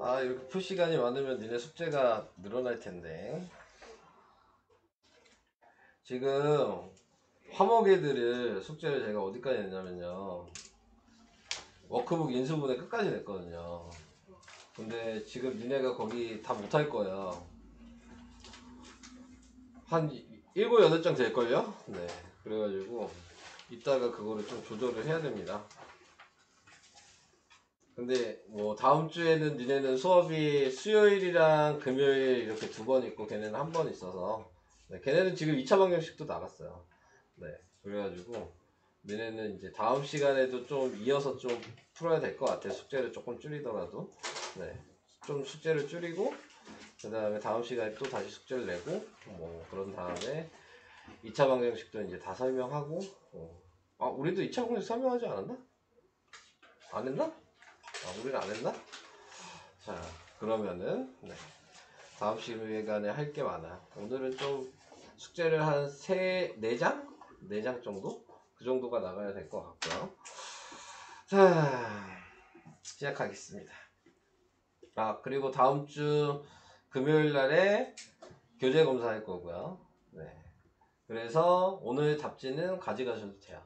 아, 이렇게 풀 시간이 많으면 니네 숙제가 늘어날 텐데. 지금 화목애들을 숙제를 제가 어디까지 냈냐면요. 워크북 인수분해 끝까지 냈거든요. 근데 지금 니네가 거기 다 못할 거야. 한 7, 8장 될걸요? 네. 그래가지고 이따가 그거를 좀 조절을 해야 됩니다. 근데 뭐 다음 주에는 니네는 수업이 수요일이랑 금요일 이렇게 2번 있고 걔네는 1번 있어서 네, 걔네는 지금 2차 방정식도 나갔어요. 네. 그래가지고 니네는 이제 다음 시간에도 좀 이어서 좀 풀어야 될 것 같아요. 숙제를 조금 줄이더라도. 네. 좀 숙제를 줄이고 그 다음에 다음 시간에 또 다시 숙제를 내고 뭐 그런 다음에 2차 방정식도 이제 다 설명하고 아 우리도 2차 방정식 설명하지 않았나? 안 했나? 아 우리는 안 했나? 자 그러면은 네. 다음 시간에 할 게 많아. 오늘은 좀 숙제를 한 4장? 4장 정도? 그 정도가 나가야 될 것 같고요. 자 시작하겠습니다. 아 그리고 다음 주 금요일 날에 교재 검사할 거고요. 네. 그래서 오늘 답지는 가져가셔도 돼요.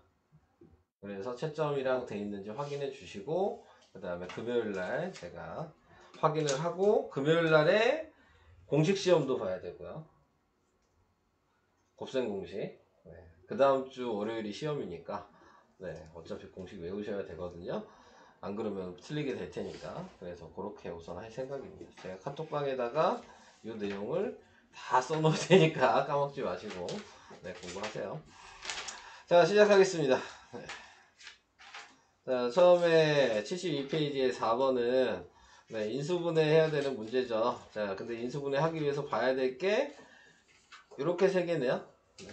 그래서 채점이랑 돼 있는지 확인해 주시고 그 다음에 금요일 날 제가 확인을 하고 금요일 날에 공식 시험도 봐야 되고요. 곱셈 공식. 네. 그 다음 주 월요일이 시험이니까 네. 어차피 공식 외우셔야 되거든요. 안 그러면 틀리게 될 테니까. 그래서 그렇게 우선 할 생각입니다. 제가 카톡방에다가 이 내용을 다 써놓을 테니까 까먹지 마시고 네, 공부하세요. 자, 시작하겠습니다. 네. 자, 처음에 72페이지의 4번은 네, 인수분해 해야 되는 문제죠. 자, 근데 인수분해 하기 위해서 봐야 될 게 이렇게 세 개네요. 네.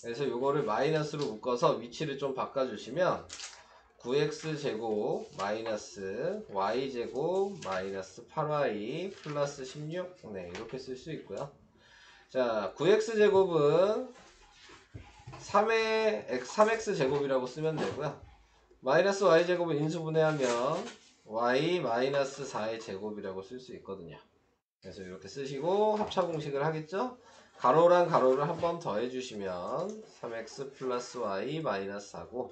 그래서 이거를 마이너스로 묶어서 위치를 좀 바꿔주시면 9x제곱 마이너스 y제곱 마이너스 8y 플러스 16 네, 이렇게 쓸 수 있고요. 자, 9x제곱은 3x제곱이라고 쓰면 되고요. 마이너스 y제곱을 인수분해하면 y 마이너스 4의 제곱이라고 쓸 수 있거든요. 그래서 이렇게 쓰시고 합차공식을 하겠죠? 가로랑 가로를 한 번 더 해주시면 3x 플러스 y 마이너스 4고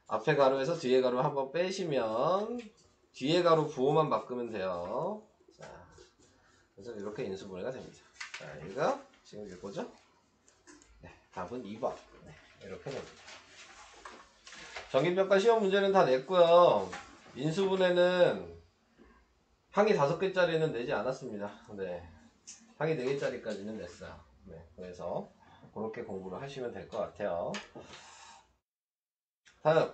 앞에 가로에서 뒤에 가로 한 번 빼시면 뒤에 가로 부호만 바꾸면 돼요. 자, 그래서 이렇게 인수분해가 됩니다. 자, 여기가 지금 이거죠? 네, 답은 2번. 네, 이렇게 됩니다. 정기평가 시험 문제는 다 냈고요. 인수분해는 항이 5개짜리는 내지 않았습니다. 네, 항이 4개짜리까지는 냈어요. 네, 그래서 그렇게 공부를 하시면 될 것 같아요. 다음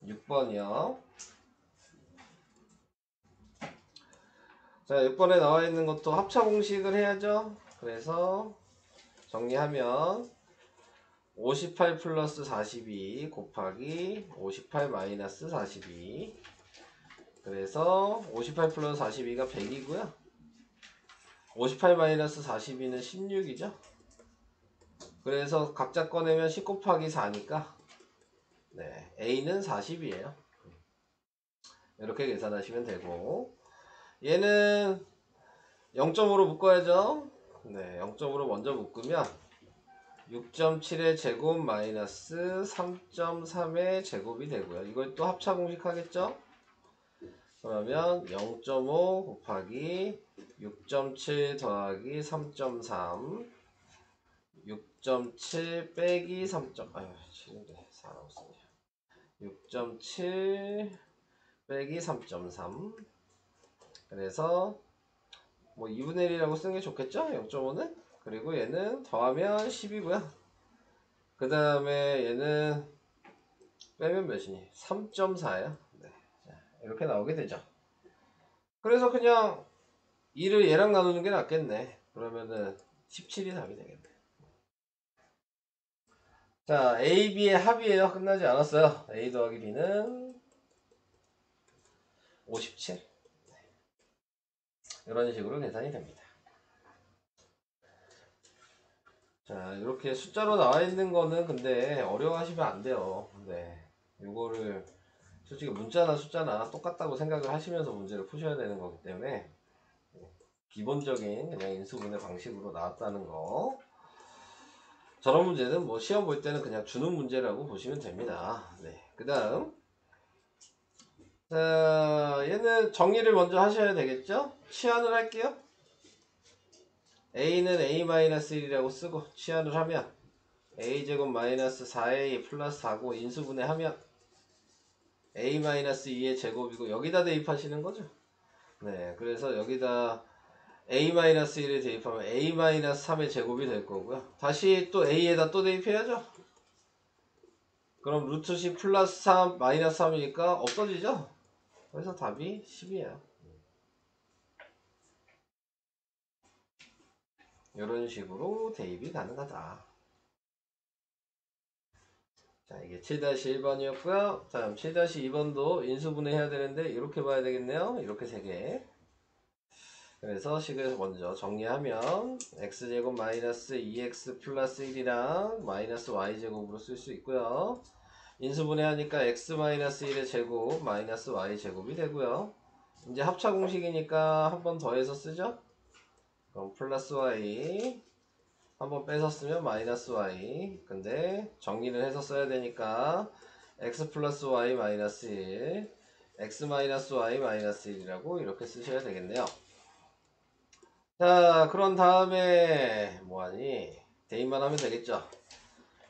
6번이요. 자, 6번에 나와 있는 것도 합차 공식을 해야죠. 그래서 정리하면 58 플러스 42 곱하기 58 마이너스 42 그래서 58 플러스 42가 100이고요. 58 마이너스 42는 16이죠. 그래서 각자 꺼내면 10 곱하기 4니까 네, A는 40이에요. 이렇게 계산하시면 되고 얘는 0점으로 묶어야죠. 네, 0점으로 먼저 묶으면 6.7의 제곱 마이너스 3.3의 제곱이 되고요. 이걸 또 합차 공식 하겠죠? 그러면 0.5 곱하기 6.7 더하기 3.3 6.7 빼기 3. 아유, 7인데 4 나왔습니다. 6.7 빼기 3.3 그래서 뭐 2분의 1이라고 쓰는 게 좋겠죠? 0.5는? 그리고 얘는 더하면 10이고요. 그 다음에 얘는 빼면 몇이니? 3.4예요. 네. 이렇게 나오게 되죠. 그래서 그냥 2를 얘랑 나누는 게 낫겠네. 그러면은 17이 답이 되겠네. 자, A, B의 합이에요. 끝나지 않았어요. A 더하기 B는 57. 이런 식으로 계산이 됩니다. 자, 이렇게 숫자로 나와 있는 거는 근데 어려워하시면 안 돼요. 네. 요거를 솔직히 문자나 숫자나 똑같다고 생각을 하시면서 문제를 푸셔야 되는 거기 때문에 기본적인 그냥 인수분해 방식으로 나왔다는 거. 저런 문제는 뭐 시험 볼 때는 그냥 주는 문제라고 보시면 됩니다. 네. 그 다음, 자, 얘는 정리를 먼저 하셔야 되겠죠? 치환을 할게요. a는 a-1이라고 쓰고 치환을 하면 a제곱 마이너스 4a 플러스 4고 인수분해하면 a-2의 제곱이고 여기다 대입하시는 거죠. 네, 그래서 여기다 a-1을 대입하면 a-3의 제곱이 될 거고요. 다시 또 a에다 또 대입해야죠. 그럼 루트 10 플러스 3 마이너스 3이니까 없어지죠. 그래서 답이 10이에요. 이런 식으로 대입이 가능하다. 자, 이게 7-1번이었고요. 다음 7-2번도 인수분해 해야 되는데 이렇게 봐야 되겠네요. 이렇게 3개. 그래서 식을 먼저 정리하면 x제곱 마이너스 2x 플러스 1이랑 마이너스 y제곱으로 쓸 수 있고요. 인수분해 하니까 x 마이너스 1의 제곱 마이너스 y제곱이 되고요. 이제 합차 공식이니까 한 번 더해서 쓰죠. 그럼 플러스 y 한번 빼서 쓰면 마이너스 y. 근데 정리를 해서 써야 되니까 x 플러스 y 마이너스 1 x 마이너스 y 마이너스 1이라고 이렇게 쓰셔야 되겠네요. 자, 그런 다음에 뭐하니? 대입만 하면 되겠죠.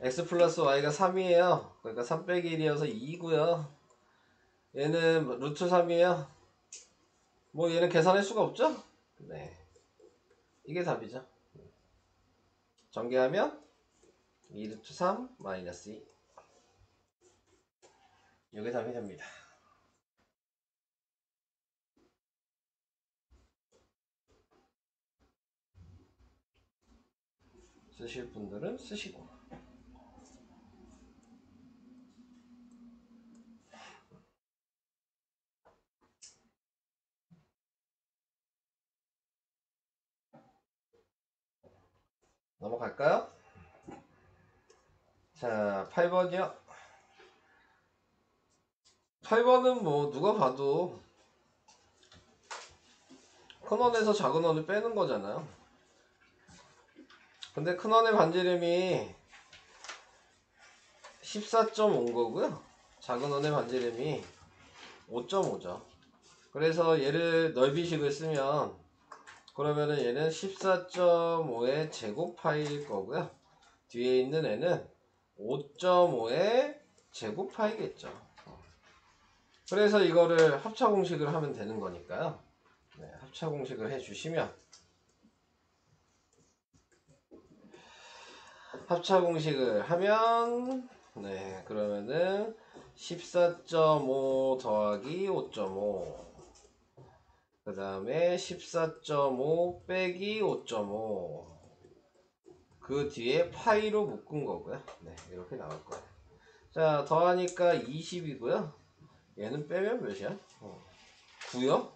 x 플러스 y가 3이에요. 그러니까 3 빼기 1이어서 2고요. 얘는 루트 3이에요. 뭐 얘는 계산할 수가 없죠? 네, 이게 답이죠. 전개하면 2루트 3 마이너스 2. 이게 답이 됩니다. 쓰실 분들은 쓰시고. 넘어갈까요? 자, 8번이요. 8번은 뭐 누가 봐도 큰 원에서 작은 원을 빼는 거잖아요. 근데 큰 원의 반지름이 14.5인 거고요. 작은 원의 반지름이 5.5죠. 그래서 얘를 넓이식을 쓰면 그러면은 얘는 14.5의 제곱 파이일 거고요. 뒤에 있는 애는 5.5의 제곱 파이겠죠. 그래서 이거를 합차 공식을 하면 되는 거니까요. 네, 합차 공식을 해주시면 합차 공식을 하면 네, 그러면은 14.5 더하기 5.5 그 다음에 14.5 빼기 5.5 그 뒤에 파이로 묶은 거고요. 네, 이렇게 나올 거예요. 자, 더하니까 20이고요. 얘는 빼면 몇이야? 9요?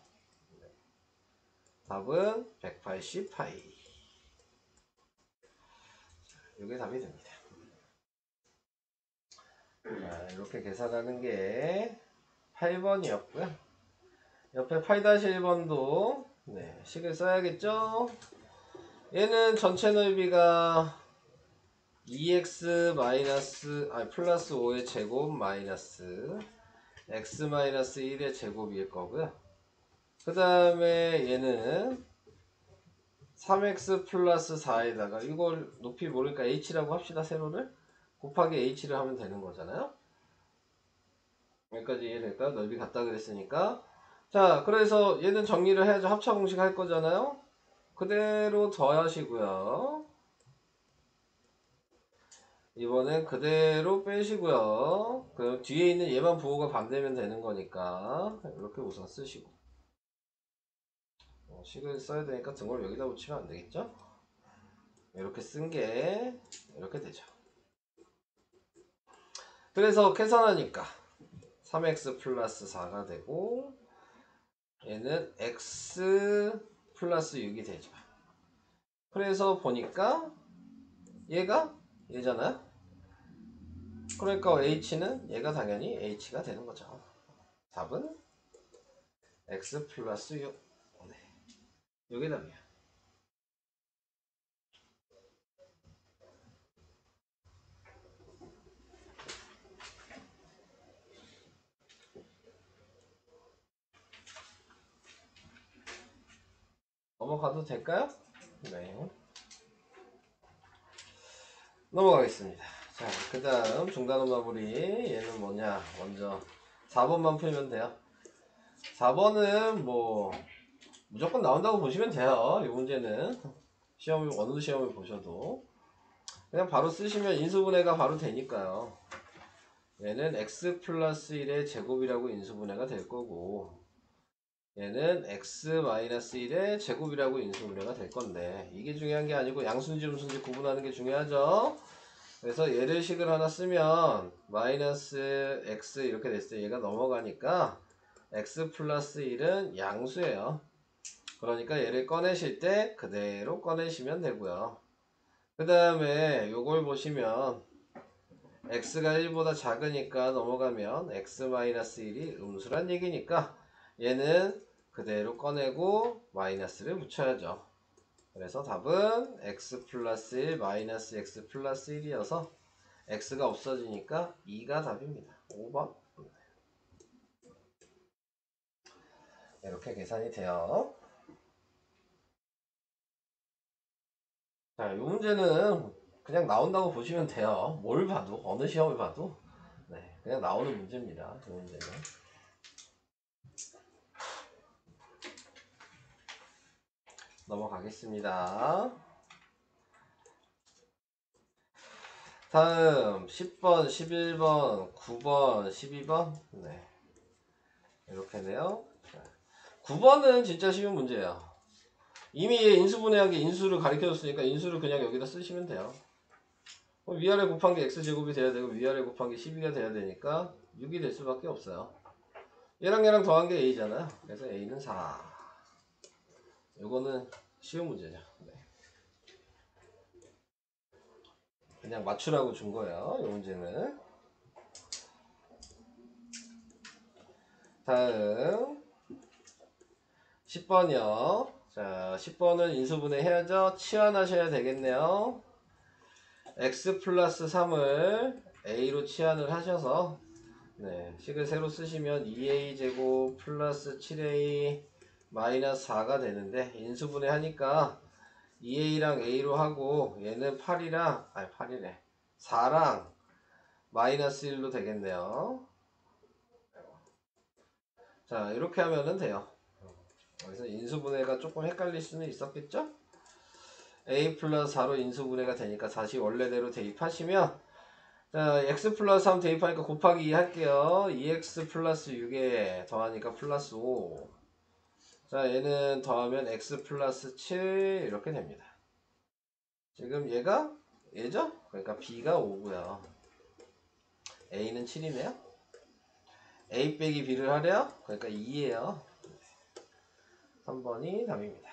답은 180 파이. 이게 답이 됩니다. 자, 이렇게 계산하는 게 8번이었고요. 옆에 8-1번도 네, 식을 써야겠죠? 얘는 전체 넓이가 2x 마이너스 플러스 5의 제곱 마이너스 x 마이너스 1의 제곱일 거고요. 그 다음에 얘는 3x 플러스 4에다가 이걸 높이 모르니까 h라고 합시다. 세로를 곱하기 h를 하면 되는 거잖아요. 여기까지 이해될까요? 넓이 같다 그랬으니까. 자, 그래서 얘는 정리를 해야죠. 합차 공식 할 거잖아요. 그대로 더하시고요. 이번엔 그대로 빼시고요. 그럼 뒤에 있는 얘만 부호가 반대면 되는 거니까 이렇게 우선 쓰시고 식을 써야 되니까 등호를 여기다 붙이면 안 되겠죠? 이렇게 쓴 게 이렇게 되죠. 그래서 계산하니까 3x 플러스 4가 되고 얘는 x 플러스 6이 되죠. 그래서 보니까 얘가 얘잖아요. 그러니까 h는 얘가 당연히 h가 되는 거죠. 답은 x 플러스 6. 네. 이게 답이야. 넘어가도 될까요? 네. 넘어가겠습니다. 자, 그 다음 중단원 마무리. 얘는 뭐냐? 먼저 4번만 풀면 돼요. 4번은 뭐 무조건 나온다고 보시면 돼요. 이 문제는 시험을 어느 시험을 보셔도 그냥 바로 쓰시면 인수분해가 바로 되니까요. 얘는 x 플러스 1의 제곱이라고 인수분해가 될 거고, 얘는 x 마이너스 1의 제곱이라고 인수분해가 될 건데, 이게 중요한 게 아니고 양수인지 음수인지 구분하는 게 중요하죠. 그래서 얘를 식을 하나 쓰면 마이너스 x 이렇게 됐을 때 얘가 넘어가니까 x 플러스 1은 양수예요. 그러니까 얘를 꺼내실 때 그대로 꺼내시면 되고요. 그 다음에 요걸 보시면 x가 1보다 작으니까 넘어가면 x-1이 음수란 얘기니까 얘는 그대로 꺼내고 마이너스를 붙여야죠. 그래서 답은 x 플러스 1 마이너스 x 플러스 1이어서 x가 없어지니까 2가 답입니다. 5번. 이렇게 계산이 돼요. 자, 이 문제는 그냥 나온다고 보시면 돼요. 뭘 봐도, 어느 시험을 봐도. 네, 그냥 나오는 문제입니다. 이 문제는. 넘어가겠습니다. 다음 10번, 11번, 9번, 12번. 네. 이렇게네요. 9번은 진짜 쉬운 문제예요. 이미 인수분해한 게 인수를 가르쳐줬으니까 인수를 그냥 여기다 쓰시면 돼요. 위아래 곱한 게 x제곱이 돼야 되고 위아래 곱한 게 12가 돼야 되니까 6이 될 수밖에 없어요. 얘랑 얘랑 더한 게 a잖아요. 그래서 a는 4. 요거는 쉬운 문제죠. 네. 그냥 맞추라고 준 거예요. 이 문제는. 다음 10번이요. 자, 10번은 인수분해 해야죠. 치환하셔야 되겠네요. x 플러스 3을 a로 치환을 하셔서 네, 식을 새로 쓰시면 2a 제곱 플러스 7a 마이너스 4가 되는데 인수분해 하니까 2a랑 a로 하고 얘는 8이랑 아니 8이래 4랑 마이너스 1로 되겠네요. 자, 이렇게 하면은 돼요. 그래서 인수분해가 조금 헷갈릴 수는 있었겠죠? a 플러스 4로 인수분해가 되니까 다시 원래대로 대입하시면 자, x 플러스 3 대입하니까 곱하기 2 할게요. 2x 플러스 6에 더하니까 플러스 5. 자, 얘는 더하면 x 플러스 7 이렇게 됩니다. 지금 얘죠? 그러니까 b가 5고요. a는 7이네요. a 빼기 b를 하래요? 그러니까 2예요. 3번이 답입니다.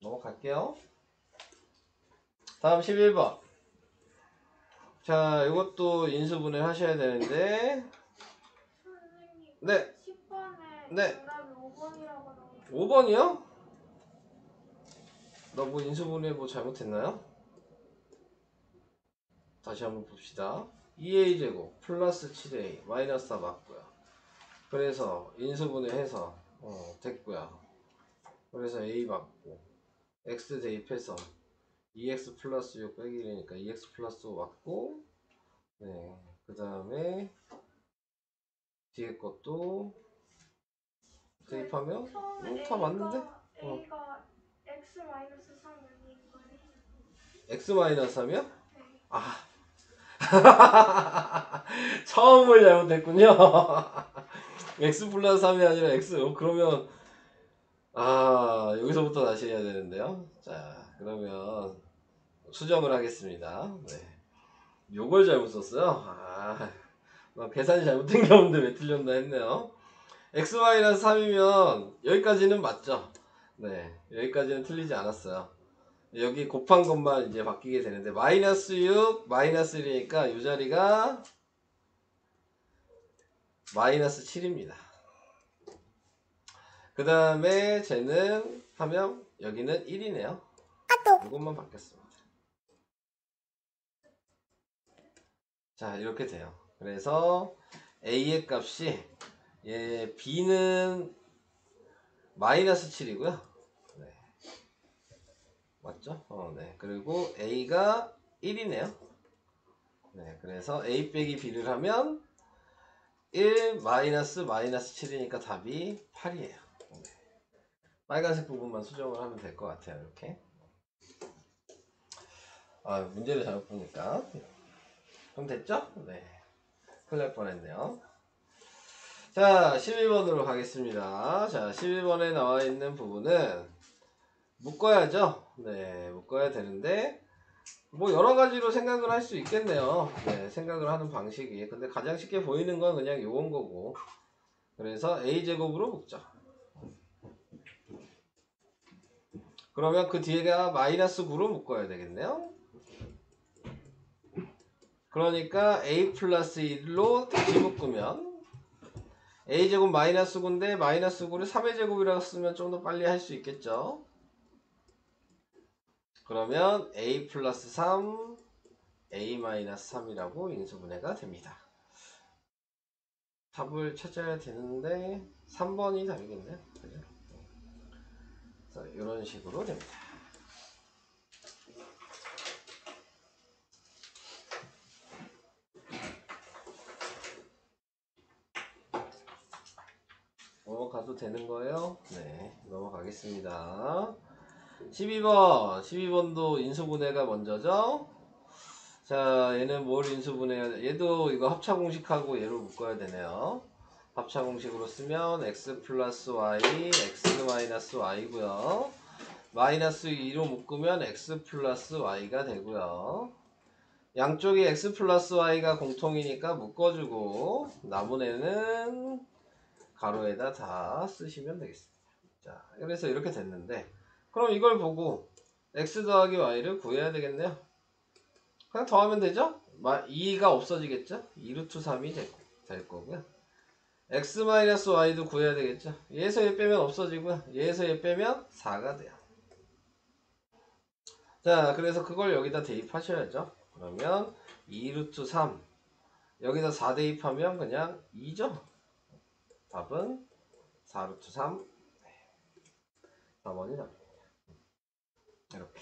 넘어갈게요. 다음 11번. 자, 이것도 인수분해 하셔야 되는데 선생님, 네. 10번에 네. 정답이 5번이라고 나오죠. 5번이요? 나 뭐 인수분해 뭐 잘못했나요? 다시 한번 봅시다. 2a 제곱 플러스 7a 마이너스 4 맞고요. 그래서 인수분해 해서 됐고요. 그래서 a 맞고 x 대입해서 2x 플러스 6 빼기 1이니까 2x 플러스 5 맞고 네, 그 다음에 뒤에 것도 대입하면 다 맞는데? A가 x-3 아닌가요? x 마이너스 3이요? 네. 아 처음을 잘못했군요. x 플러스 3이 아니라 x 그러면 여기서부터 다시 해야 되는데요. 자, 그러면 수정을 하겠습니다. 네. 요걸 잘못 썼어요. 계산이 잘못된 게 없는데 왜 틀렸나 했네요. x-3이면 여기까지는 맞죠? 네, 여기까지는 틀리지 않았어요. 여기 곱한 것만 이제 바뀌게 되는데 마이너스 6, 마이너스 1이니까 이 자리가 마이너스 7입니다. 그 다음에 쟤는 하면 여기는 1이네요. 이것만 바뀌었습니다. 자, 이렇게 돼요. 그래서 A의 값이 B는 마이너스 7이고요. 네. 맞죠? 네. 그리고 A가 1이네요. 네. 그래서 A 빼기 B를 하면 1 마이너스 7이니까 답이 8이에요. 네. 빨간색 부분만 수정을 하면 될 것 같아요. 이렇게. 문제를 잘못 보니까. 그럼 됐죠? 네. 큰일 날 뻔했네요. 자, 12번으로 가겠습니다. 자, 12번에 나와 있는 부분은 묶어야죠. 네, 묶어야 되는데 뭐 여러 가지로 생각을 할 수 있겠네요. 네, 생각을 하는 방식이. 근데 가장 쉽게 보이는 건 그냥 요건 거고. 그래서 a제곱으로 묶죠. 그러면 그 뒤에가 마이너스 9로 묶어야 되겠네요. 그러니까 a 플러스 1로 다시 묶으면 a제곱 마이너스 9인데 마이너스 9를 3의 제곱이라고 쓰면 좀 더 빨리 할 수 있겠죠. 그러면 a 플러스 3, a 마이너스 3이라고 인수분해가 됩니다. 답을 찾아야 되는데 3번이 답이겠네요. 그죠? 그래서 이런 식으로 됩니다. 넘어가도 되는 거예요? 네, 넘어가겠습니다. 12번도 인수분해가 먼저죠. 자, 얘는 뭘 인수분해야 돼? 얘도 이거 합차공식하고 얘를 묶어야 되네요. 합차공식으로 쓰면 x 플러스 y, x 마이너스 y고요. 마이너스 2로 묶으면 x 플러스 y가 되고요. 양쪽이 x 플러스 y가 공통이니까 묶어주고 나머지는 가로에다 다 쓰시면 되겠습니다. 자, 그래서 이렇게 됐는데 그럼 이걸 보고 x 더하기 y를 구해야 되겠네요. 그냥 더하면 되죠? 2가 없어지겠죠? 2루트 3이 될 거고요. x-y도 구해야 되겠죠? 얘에서 얘 빼면 없어지고요. 얘에서 얘 빼면 4가 돼요. 자, 그래서 그걸 여기다 대입하셔야죠. 그러면 2루트 3 여기다 4 대입하면 그냥 2죠? 답은 4루트 3 4번이 답입니다. 이렇게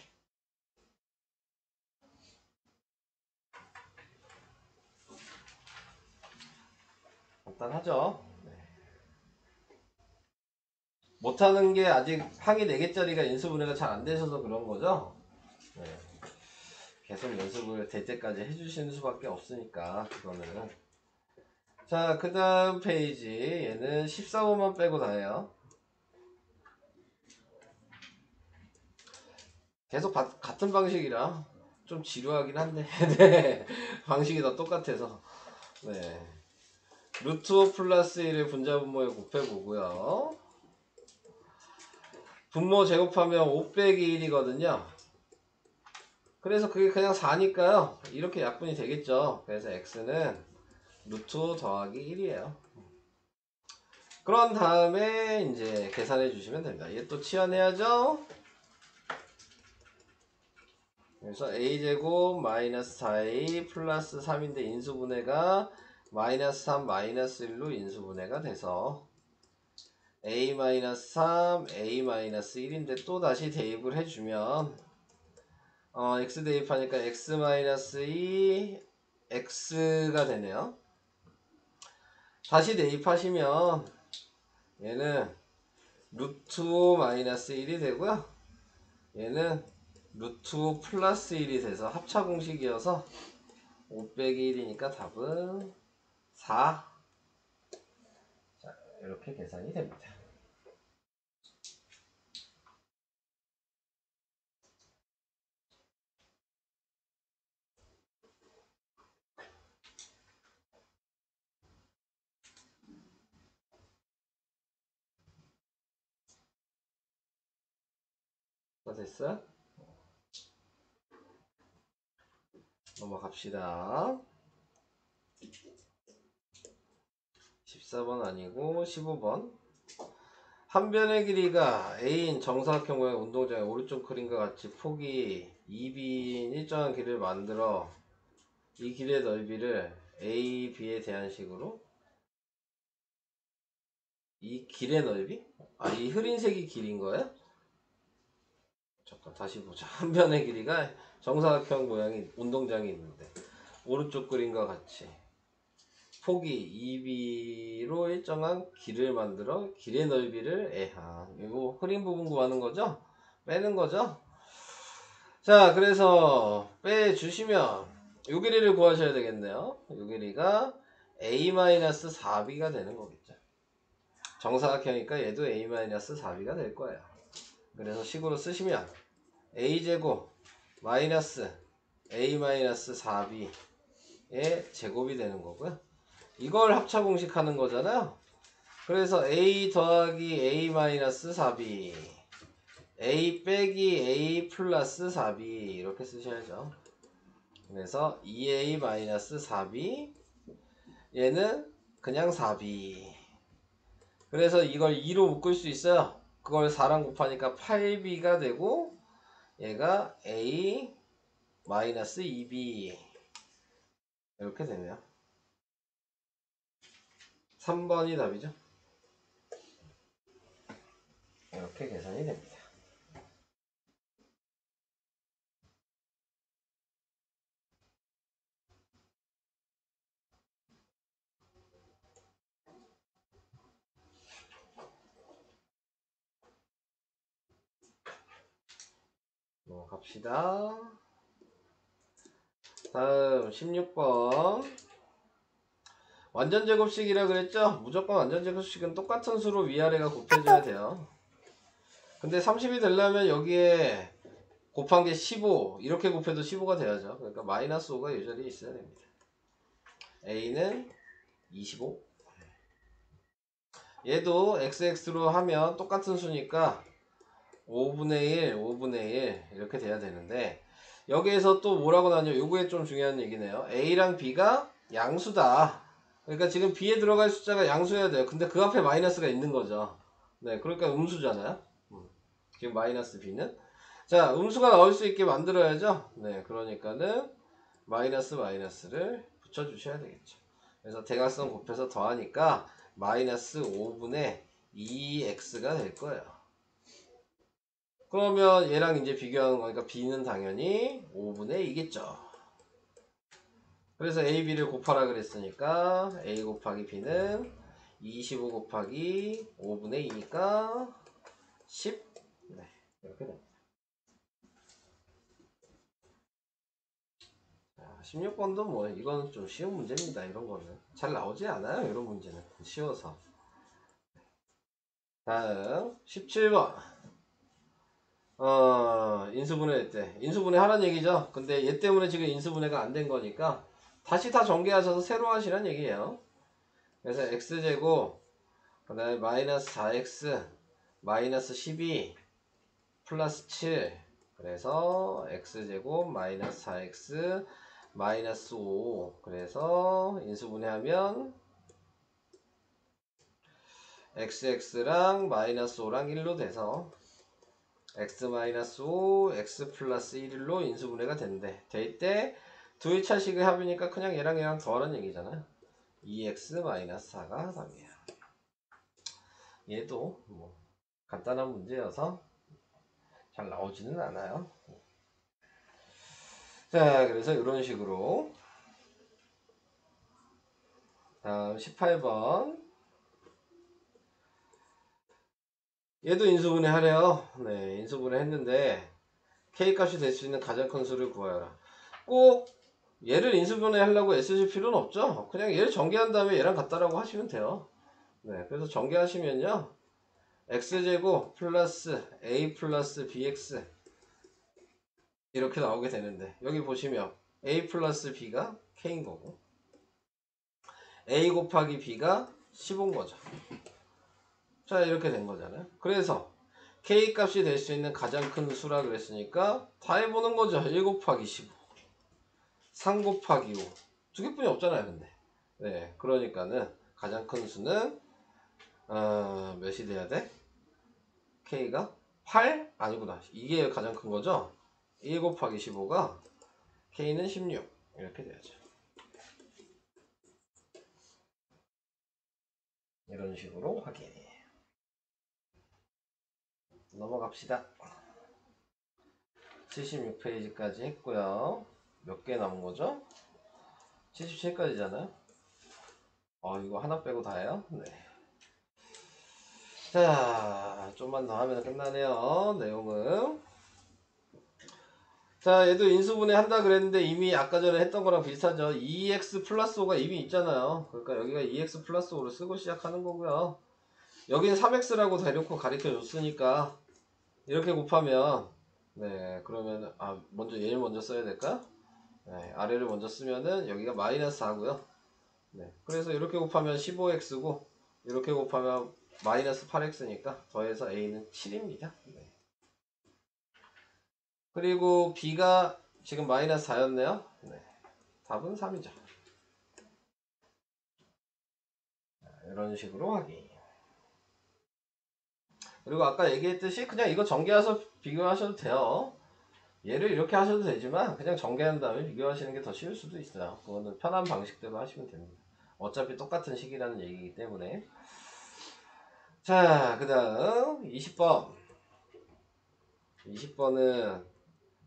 간단하죠? 네. 못하는 게 아직 항이 4개짜리가 인수분해가 잘 안 되셔서 그런 거죠? 네. 계속 연습을 될 때까지 해주시는 수밖에 없으니까 그거는. 자, 그 다음 페이지 얘는 14번만 빼고 다예요. 계속 같은 방식이라 좀 지루하긴 한데 네. 방식이 다 똑같아서 네. 루트 5 플러스 1을 분자분모에 곱해보고요. 분모 제곱하면 5 빼기 1이거든요. 그래서 그게 그냥 4니까요. 이렇게 약분이 되겠죠. 그래서 x는 루트 5 더하기 1이에요. 그런 다음에 이제 계산해 주시면 됩니다. 얘 또 치환해야죠. 그래서 a제곱 마이너스 4a 플러스 3인데 인수분해가 마이너스 3 마이너스 1로 인수분해가 돼서 a 마이너스 3 a 마이너스 1인데 또 다시 대입을 해주면 x 대입하니까 x 마이너스 2 x가 되네요. 다시 대입하시면 얘는 루트 5 마이너스 1이 되고요. 얘는 루트 5 플러스 1이 돼서 합차 공식이어서 5 빼기 1이니까 답은 4. 자, 이렇게 계산이 됩니다. 됐어요? 넘어갑시다. 14번 아니고 15번. 한 변의 길이가 A인 정사각형 모양 운동장의 오른쪽 그림과 같이 폭이 2B인 일정한 길을 만들어 이 길의 넓이를 A, B에 대한 식으로 이 길의 넓이? 아, 이 흐린 색이 길인 거예요? 잠깐 다시 보자. 한 변의 길이가 정사각형 모양의 운동장이 있는데 오른쪽 그림과 같이 폭이 2B로 일정한 길을 만들어 길의 넓이를 이거 흐린 부분 구하는 거죠? 빼는 거죠? 자, 그래서 빼주시면 요 길이를 구하셔야 되겠네요. 요 길이가 A-4B가 되는 거겠죠. 정사각형이니까 얘도 A-4B가 될 거예요. 그래서 식으로 쓰시면 A제곱 마이너스 A-4B의 제곱이 되는 거고요. 이걸 합차 공식하는 거잖아요. 그래서 A 더하기 A-4B A 빼기 A 플러스 4B 이렇게 쓰셔야죠. 그래서 2A-4B 얘는 그냥 4B. 그래서 이걸 2로 묶을 수 있어요. 그걸 4랑 곱하니까 8B가 되고 얘가 A-2B 이렇게 되네요. 3번이 답이죠. 이렇게 계산이 됩니다. 갑시다. 다음 16번. 완전제곱식이라 그랬죠? 무조건 완전제곱식은 똑같은 수로 위아래가 곱해져야 돼요. 근데 30이 되려면 여기에 곱한 게 15 이렇게 곱해도 15가 돼야죠. 그러니까 마이너스 5가 이 자리에 있어야 됩니다. A는 25. 얘도 XX로 하면 똑같은 수니까 5분의 1, 5분의 1 이렇게 돼야 되는데 여기에서 또 뭐라고 나뉘어? 요거에 좀 중요한 얘기네요. A랑 B가 양수다. 그러니까 지금 B에 들어갈 숫자가 양수여야 돼요. 근데 그 앞에 마이너스가 있는 거죠. 네, 그러니까 음수잖아요. 지금 마이너스 B는. 자, 음수가 나올 수 있게 만들어야죠. 네, 그러니까는 마이너스를 붙여주셔야 되겠죠. 그래서 대각선 곱해서 더하니까 마이너스 5분의 2x가 될 거예요. 그러면 얘랑 이제 비교하는 거니까 b는 당연히 5분의 2겠죠. 그래서 a, b를 곱하라 그랬으니까 a 곱하기 b는 25 곱하기 5분의 2니까 10. 네, 이렇게 됩니다. 16번도 뭐 이건 좀 쉬운 문제입니다. 이런 거는 잘 나오지 않아요. 이런 문제는 쉬워서. 다음 17번. 인수분해 때 인수분해 하라는 얘기죠. 근데 얘 때문에 지금 인수분해가 안 된 거니까 다시 다 전개하셔서 새로 하시라는 얘기예요. 그래서 x제곱 그 다음에 마이너스 4x 마이너스 12 플러스 7 그래서 x제곱 마이너스 4x 마이너스 5 그래서 인수분해하면 xx랑 마이너스 5랑 1로 돼서 x 마이너스 5 x 플러스 1로 인수분해가 된대. 될 때 두 1차식의 합이니까 그냥 얘랑 더하라는 얘기잖아요. 2x 마이너스 4가 답이에요. 얘도 뭐 간단한 문제여서 잘 나오지는 않아요. 자, 그래서 이런 식으로 다음 18번 얘도 인수분해 하래요. 네, 인수분해 했는데 K값이 될 수 있는 가장 큰 수를 구하여라. 꼭 얘를 인수분해 하려고 애쓰실 필요는 없죠. 그냥 얘를 전개한 다음에 얘랑 같다라고 하시면 돼요. 네, 그래서 전개하시면요 x제곱 플러스 a 플러스 bx 이렇게 나오게 되는데 여기 보시면 a 플러스 b가 k인 거고 a 곱하기 b가 15인 거죠. 자, 이렇게 된 거잖아요. 그래서 K 값이 될 수 있는 가장 큰 수라 그랬으니까 다 해보는 거죠. 1 곱하기 15, 3 곱하기 5. 두 개뿐이 없잖아요, 근데. 네, 그러니까는 가장 큰 수는 몇이 돼야 돼? K가 8? 아니구나. 이게 가장 큰 거죠? 1 곱하기 15가 K는 16. 이렇게 돼야죠. 이런 식으로 확인. 넘어갑시다. 76페이지까지 했고요. 몇 개 남은 거죠? 77까지잖아요. 이거 하나 빼고 다예요? 네. 자, 좀만 더 하면 끝나네요. 내용은. 자, 얘도 인수분해 한다 그랬는데 이미 아까 전에 했던 거랑 비슷하죠. 2x 플러스 5가 이미 있잖아요. 그러니까 여기가 2x 플러스 5를 쓰고 시작하는 거고요. 여기는 3x라고 대놓고 가르쳐 줬으니까 이렇게 곱하면, 네, 그러면 먼저 얘를 먼저 써야 될까? 네, 아래를 먼저 쓰면은 여기가 마이너스 4고요. 네, 그래서 이렇게 곱하면 15x고 이렇게 곱하면 마이너스 8x니까 더해서 a는 7입니다. 네. 그리고 b가 지금 마이너스 4였네요. 네, 답은 3이죠. 이런 식으로 확인. 그리고 아까 얘기했듯이 그냥 이거 전개해서 비교하셔도 돼요. 얘를 이렇게 하셔도 되지만 그냥 전개한 다음에 비교하시는 게 더 쉬울 수도 있어요. 그거는 편한 방식대로 하시면 됩니다. 어차피 똑같은 식이라는 얘기이기 때문에. 자, 그 다음 20번. 20번은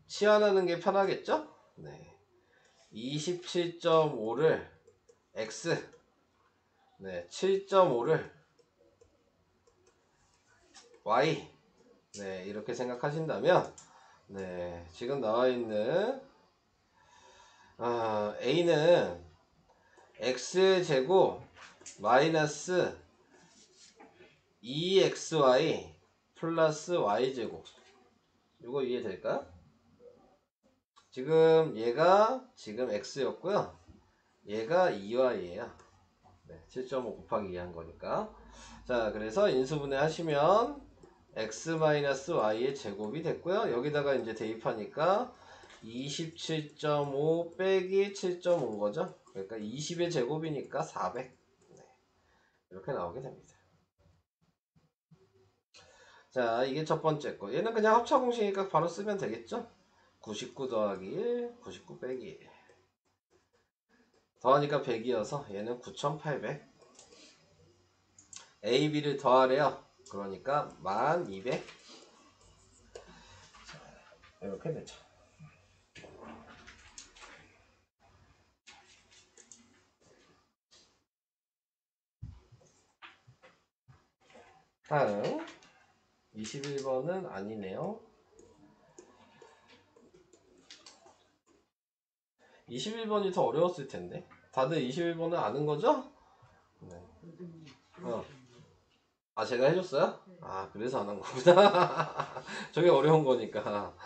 치환하는 게 편하겠죠? 네. 27.5를 x, 네, 7.5를 y, 네, 이렇게 생각하신다면, 네, 지금 나와 있는 a는 x제곱 마이너스 2xy 플러스 y제곱. 이거 이해될까요? 지금 얘가 지금 x였고요. 얘가 2y예요. 네, 7.5 곱하기 2 한 거니까. 자, 그래서 인수분해 하시면 x-y의 제곱이 됐고요. 여기다가 이제 대입하니까 27.5 빼기 7.5인 거죠. 그러니까 20의 제곱이니까 400. 네, 이렇게 나오게 됩니다. 자, 이게 첫 번째 거. 얘는 그냥 합차 공식이니까 바로 쓰면 되겠죠? 99 더하기 1, 99 빼기 1. 더하니까 100이어서 얘는 9800. A, B를 더하래요. 그러니까 1200. 이렇게 되죠. 다음 21번은 아니네요. 21번이 더 어려웠을 텐데. 다들 21번은 아는 거죠? 네. 제가 해줬어요? 그래서 안 한 거구나. 저게 어려운 거니까.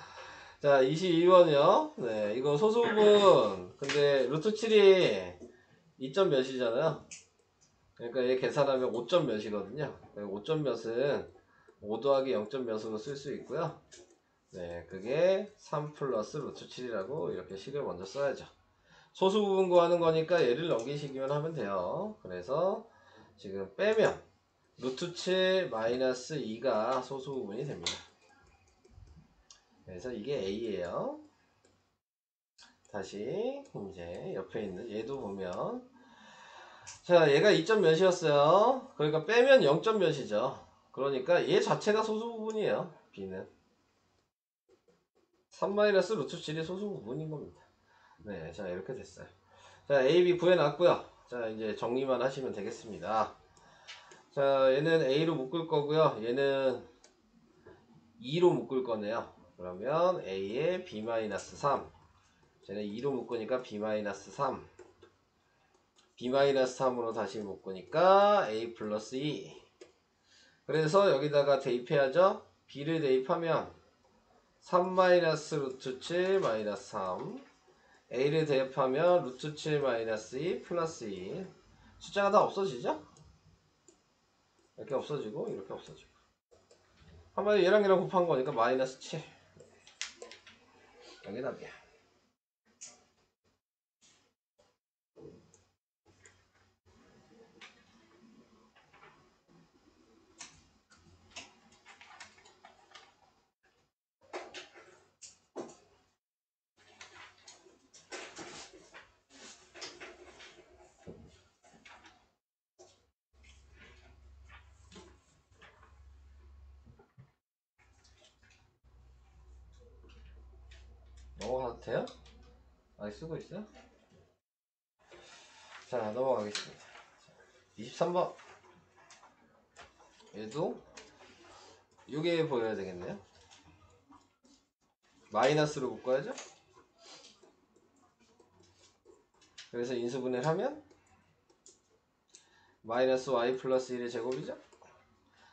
자, 22번이요. 네, 이거 소수분. 근데 루트 7이 2점 몇이잖아요. 그러니까 얘 계산하면 5점 몇이거든요. 5점 몇은 5 더하기 0점 몇으로 쓸 수 있고요. 네, 그게 3 플러스 루트 7이라고 이렇게 식을 먼저 써야죠. 소수 부분 구하는 거니까 얘를 넘기시기만 하면 돼요. 그래서 지금 빼면 루트 7 마이너스 2가 소수 부분이 됩니다. 그래서 이게 A예요. 다시 이제 옆에 있는 얘도 보면, 자, 얘가 2점 몇이었어요. 그러니까 빼면 0점 몇이죠. 그러니까 얘 자체가 소수 부분이에요. B는 3 마이너스 루트 7이 소수 부분인 겁니다. 네, 자, 이렇게 됐어요. 자, A, B 구해놨고요. 자, 이제 정리만 하시면 되겠습니다. 자, 얘는 A로 묶을 거고요. 얘는 2로 묶을 거네요. 그러면 A에 B-3. 쟤는 2로 묶으니까 B-3. B-3으로 다시 묶으니까 A 플러스 2. 그래서 여기다가 대입해야죠. B를 대입하면 3 마이너스 루트 7 마이너스 3. A를 대입하면 루트 7 마이너스 2 플러스 2. 숫자가 다 없어지죠? 이렇게 없어지고 이렇게 없어지고. 한마디 얘랑 얘랑 곱한 거니까 마이너스 7. 여기 답이야. 넘어가도 돼요? 아직 쓰고 있어요? 자, 넘어가겠습니다. 23번. 얘도 요게 보여야 되겠네요. 마이너스로 묶어야죠. 그래서 인수분해를 하면 마이너스 y 플러스 1의 제곱이죠.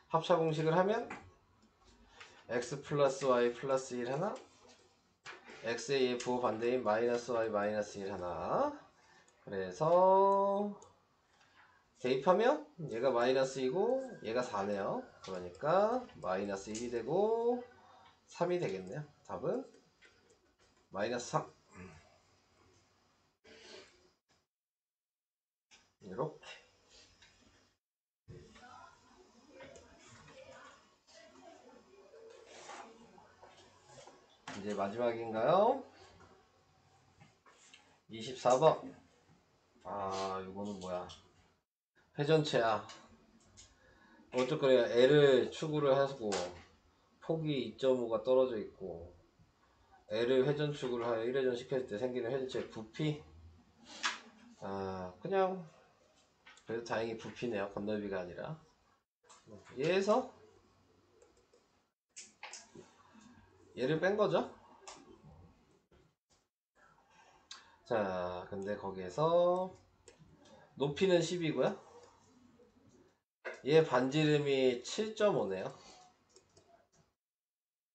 합차 공식을 하면 x 플러스 y 플러스 1 하나, x의 부호 반대인 마이너스 y 마이너스 1 하나. 그래서 대입하면 얘가 마이너스이고 얘가 4네요. 그러니까 마이너스 1이 되고 3이 되겠네요. 답은 마이너스 3. 이렇게. 이제 마지막인가요? 24번. 아, 이거는 뭐야? 회전체야. 어쨌거나 L을 추구를 하고 폭이 2.5가 떨어져 있고 L을 회전 추구를 하여 1회전 시켰을 때 생기는 회전체 부피. 아, 그냥 그래도 다행히 부피네요. 건널비가 아니라. 얘에서 얘를 뺀 거죠. 자, 근데 거기에서 높이는 10이고요. 얘 반지름이 7.5네요.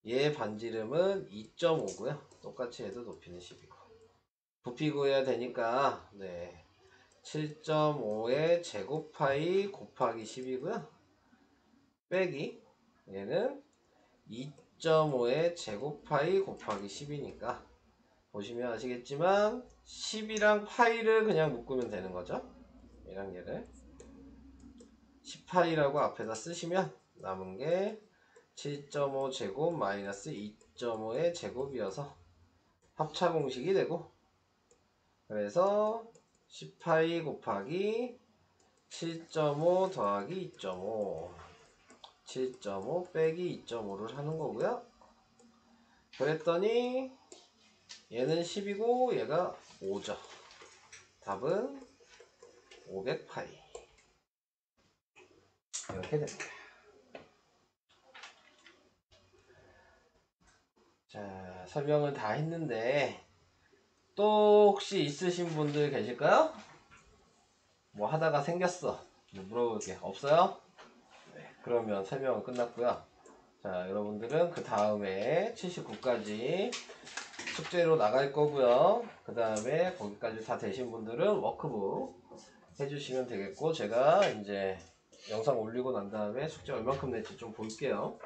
얘 반지름은 2.5고요. 똑같이 해도 높이는 10이고. 부피 구해야 되니까 네, 7.5의 제곱 파이 곱하기 10이고요. 빼기 얘는 2.5의 제곱 파이 곱하기 10이니까 보시면 아시겠지만 10이랑 파이를 그냥 묶으면 되는 거죠. 얘랑 얘를 10파이라고 앞에다 쓰시면 남은 게 7.5 제곱 마이너스 2.5의 제곱이어서 합차 공식이 되고, 그래서 10파이 곱하기 7.5 더하기 2.5, 7.5 빼기 2.5를 하는 거고요. 그랬더니 얘는 10이고 얘가 5죠. 답은 500파이. 이렇게 됩니다. 자, 설명을 다 했는데 또 혹시 있으신 분들 계실까요? 뭐 하다가 생겼어, 뭐 물어볼 게 없어요? 네, 그러면 설명은 끝났고요. 자, 여러분들은 그 다음에 79까지 숙제로 나갈 거고요. 그 다음에 거기까지 다 되신 분들은 워크북 해주시면 되겠고, 제가 이제 영상 올리고 난 다음에 숙제 얼만큼 낼지 좀 볼게요.